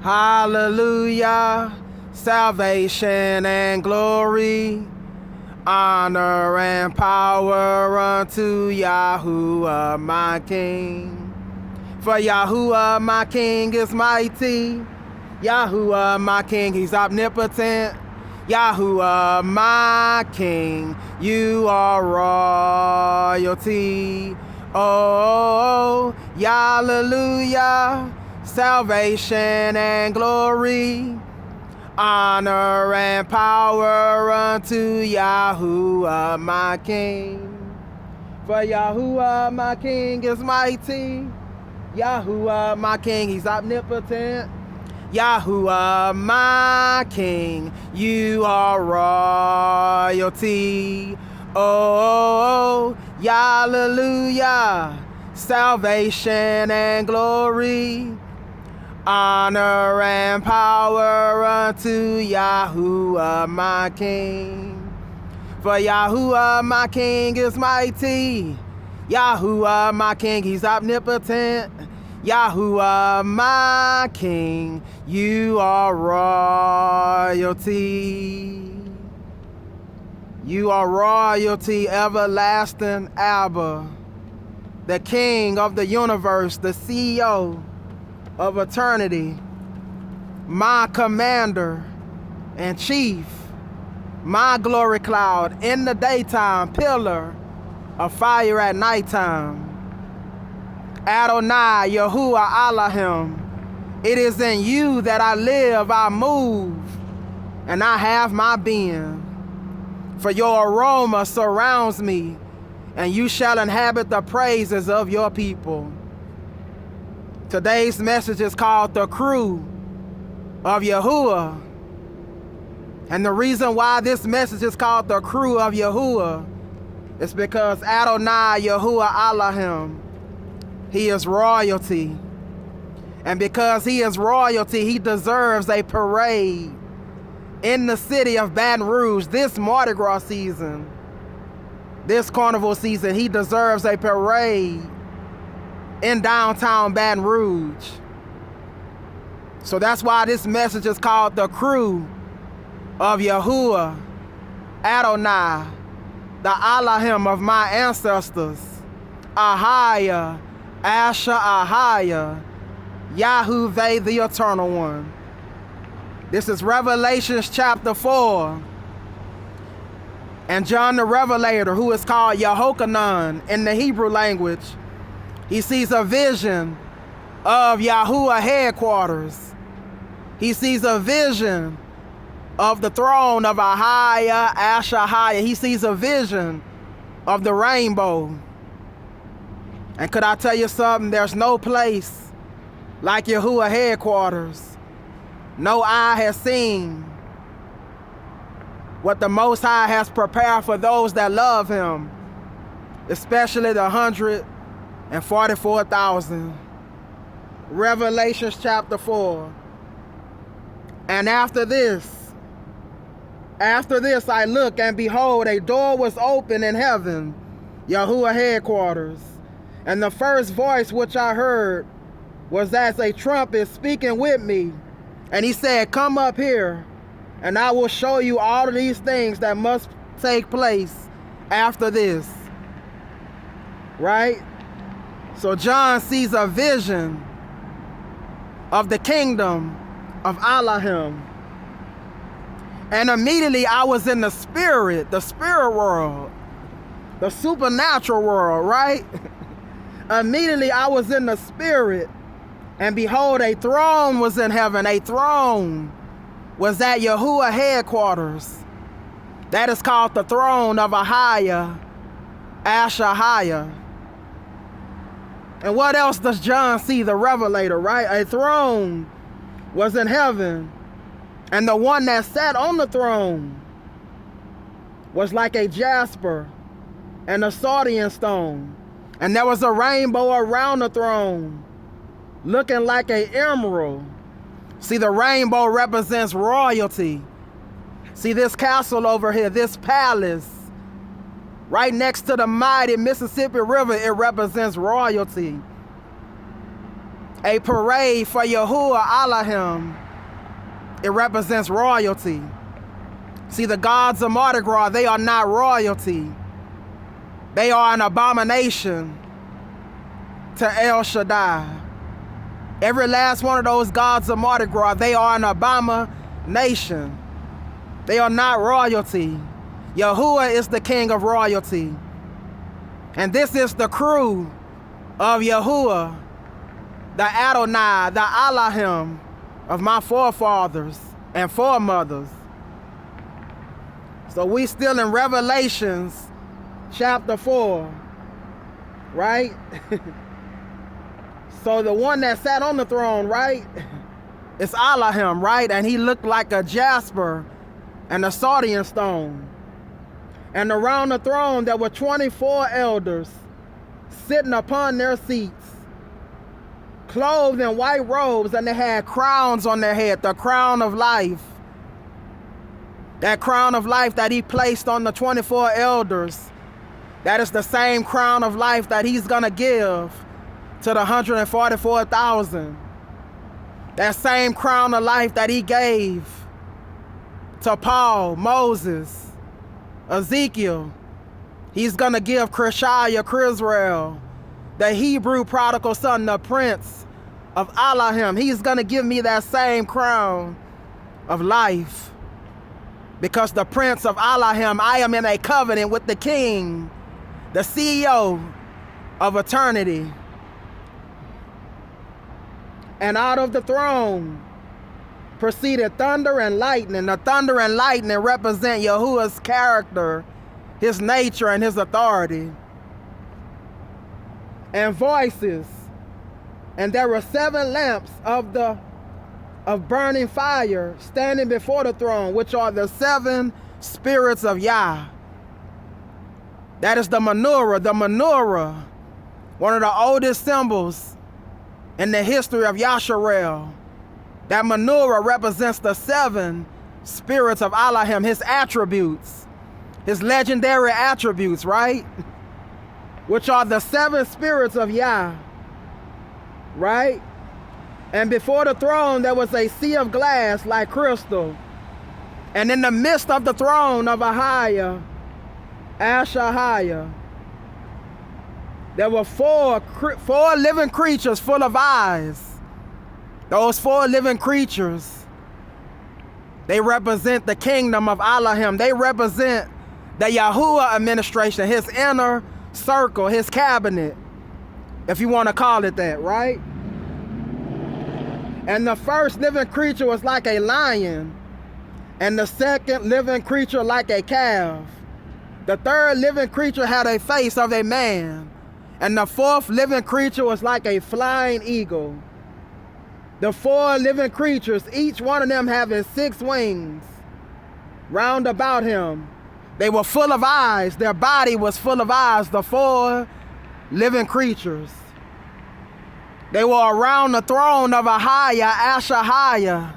Hallelujah, salvation and glory, honor and power unto Yhwh my King. For Yhwh my King is mighty, Yhwh my King, he's omnipotent. Yhwh my King, you are royalty. Oh, hallelujah, salvation and glory, honor and power unto Yhwh my King. For Yhwh my King is mighty, Yhwh my King, he's omnipotent. Yhwh my King, you are royalty. Oh, hallelujah, salvation and glory, honor and power unto Yhwh my King. For Yhwh my King is mighty, Yhwh my King, he's omnipotent. Yhwh my King, you are royalty. You are royalty, everlasting Abba, the King of the universe, the CEO of eternity, my commander and chief, my glory cloud in the daytime, pillar of fire at nighttime. Adonai, Yahuwah, Elohim, it is in you that I live, I move, and I have my being. For your aroma surrounds me, and you shall inhabit the praises of your people. Today's message is called the Krewe of Yhwh. And the reason why this message is called the Krewe of Yhwh is because Adonai, Yahuwah, Elohim, he is royalty. And because he is royalty, he deserves a parade in the city of Baton Rouge this Mardi Gras season, this carnival season. He deserves a parade in downtown Baton Rouge. So that's why this message is called the Krewe of Yhwh, Adonai, the Elohim of my ancestors, Ahaya, Asher Ahaya, Yhwh, the Eternal One. This is Revelation chapter 4. And John the Revelator, who is called Yehochanan in the Hebrew language, he sees a vision of Yhwh headquarters. He sees a vision of the throne of Ahaya, Asher Ahaya. He sees a vision of the rainbow. And could I tell you something? There's no place like Yhwh headquarters. No eye has seen what the Most High has prepared for those that love him, especially the 144,000. Revelation chapter 4. And after this I looked, and behold, a door was open in heaven, Yhwh headquarters. And the first voice which I heard was as a trumpet speaking with me. And he said, come up here, and I will show you all of these things that must take place after this. Right? So John sees a vision of the kingdom of Elohim. And immediately I was in the spirit world, the supernatural world, right? Immediately I was in the spirit, and behold, a throne was in heaven. A throne was at Yhwh headquarters. That is called the throne of Ahaya, Asher Ahaya. And what else does John see? The Revelator, right? A throne was in heaven, and the one that sat on the throne was like a jasper and a sardian stone. And there was a rainbow around the throne, looking like an emerald. See, the rainbow represents royalty. See this castle over here, this palace, right next to the mighty Mississippi River, it represents royalty. a parade for Yhwh Elohim. It represents royalty. See, the gods of Mardi Gras, they are not royalty. They are an abomination to El Shaddai. Every last one of those gods of Mardi Gras, they are an abomination. They are not royalty. Yhwh is the king of royalty. And this is the crew of Yhwh, the Adonai, the Elohim of my forefathers and foremothers. So we still in Revelations chapter 4, right? So the one that sat on the throne, right? It's Elohim, right? And he looked like a jasper and a sardian stone. And around the throne there were 24 elders sitting upon their seats, clothed in white robes, and they had crowns on their head, the crown of life. That crown of life that he placed on the 24 elders, that is the same crown of life that he's gonna give to the 144,000. That same crown of life that he gave to Paul, Moses, Ezekiel, he's gonna give CRISHAYAH'EL, the Hebrew prodigal son, the prince of Elohim. He's gonna give me that same crown of life. Because the prince of Elohim, I am in a covenant with the king, the CEO of eternity. And out of the throne proceeded thunder and lightning. The thunder and lightning represent Yhwh's character, his nature, and his authority. And voices. And there were 7 lamps of burning fire standing before the throne, which are the 7 spirits of Yhwh. That is the menorah. The menorah, one of the oldest symbols in the history of Yasharel. That menorah represents the 7 spirits of Elohim, his attributes, his legendary attributes, right? Which are the 7 spirits of Yhwh, right? And before the throne there was a sea of glass like crystal. And in the midst of the throne of Yhwh, Ashahaya, there were four living creatures full of eyes. Those 4 living creatures, they represent the kingdom of Elohim. They represent the Yhwh administration, his inner circle, his cabinet, if you want to call it that, right? And the first living creature was like a lion, and the second living creature like a calf. The third living creature had a face of a man, and the 4th living creature was like a flying eagle. The 4 living creatures, each one of them having 6 wings round about him. They were full of eyes. Their body was full of eyes, the 4 living creatures. They were around the throne of Ahaya, Ashahaya,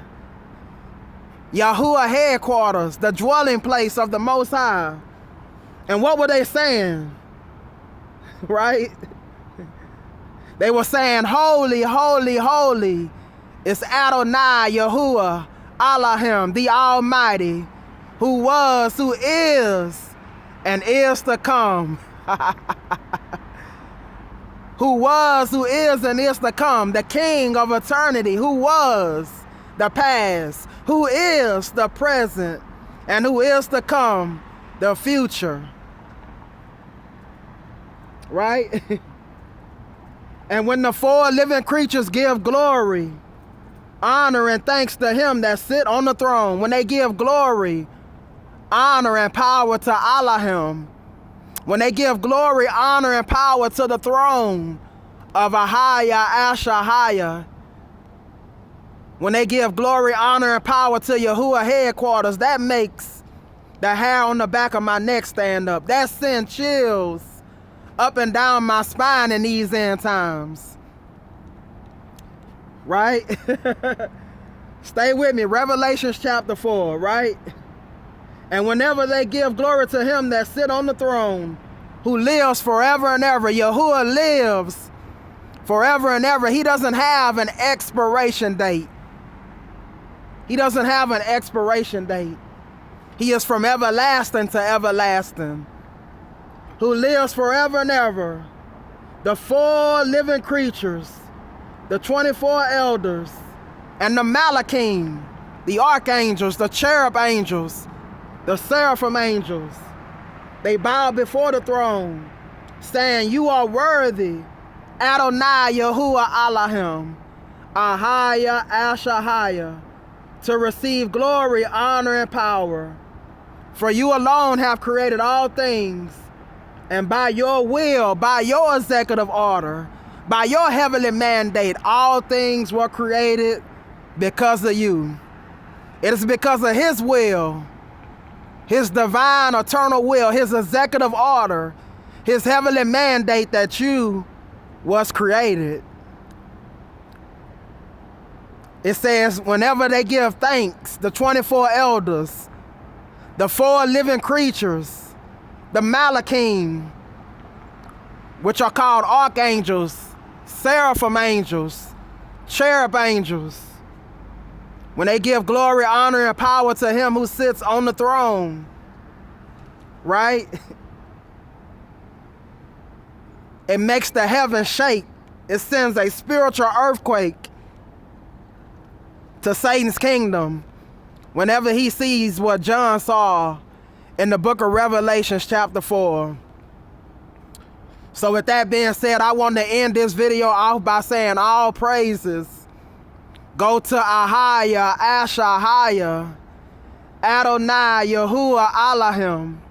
Yhwh headquarters, the dwelling place of the Most High. And what were they saying? Right? They were saying, holy, holy, holy is Adonai, Yhwh, Elohim, the Almighty, who was, who is, and is to come. Who was, who is, and is to come, the King of eternity, who was the past, who is the present, and who is to come, the future. Right? And when the 4 living creatures give glory, honor, and thanks to him that sit on the throne, when they give glory, honor, and power to Elohim, when they give glory, honor, and power to the throne of Ahaya, Ashahaya, when they give glory, honor, and power to Yhwh headquarters, that makes the hair on the back of my neck stand up. That sends chills up and down my spine in these end times. Right? Stay with me. Revelations chapter 4, right? And whenever they give glory to him that sit on the throne, who lives forever and ever, Yhwh lives forever and ever. He doesn't have an expiration date. He doesn't have an expiration date. He is from everlasting to everlasting, who lives forever and ever. The 4 living creatures, the 24 elders, and the Malachim, the archangels, the cherub angels, the seraphim angels, they bow before the throne, saying, "You are worthy, Adonai Yhwh Elohim, Ahaya Ashahaya, to receive glory, honor, and power. For you alone have created all things, and by your will, by your executive order, by your heavenly mandate, all things were created because of you." It is because of his will, his divine eternal will, his executive order, his heavenly mandate that you was created. It says, whenever they give thanks, the 24 elders, the 4 living creatures, the Malachim, which are called archangels, seraphim angels, cherub angels, when they give glory, honor, and power to him who sits on the throne, right? It makes the heavens shake. It sends a spiritual earthquake to Satan's kingdom whenever he sees what John saw in the book of Revelation chapter 4. So with that being said, I want to end this video off by saying all praises go to Ahaya Ashahaya, Adonai Yhwh Elohim.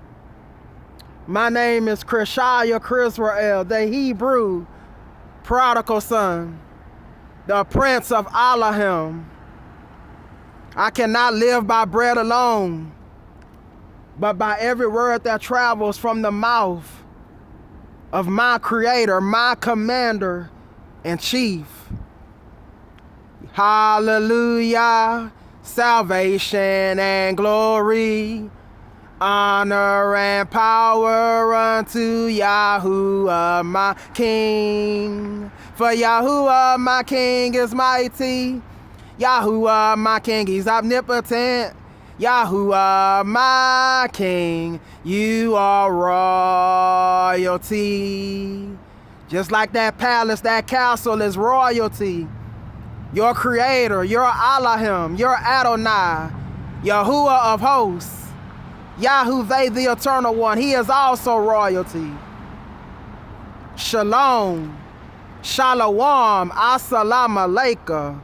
My name is CRISHAYAH'EL, the Hebrew prodigal son, the prince of Elohim. I cannot live by bread alone, but by every word that travels from the mouth of my creator, my commander in chief. Hallelujah, salvation and glory, honor and power unto Yahweh my King. For Yahweh my King is mighty. Yahweh my King, he's omnipotent. Yahweh my King, you are royalty. Just like that palace, that castle is royalty. Your creator, your Elohim, your Adonai, Yahuwah of hosts, Yahweh the eternal one, he is also royalty. Shalom, shalom, assalamu alaikum.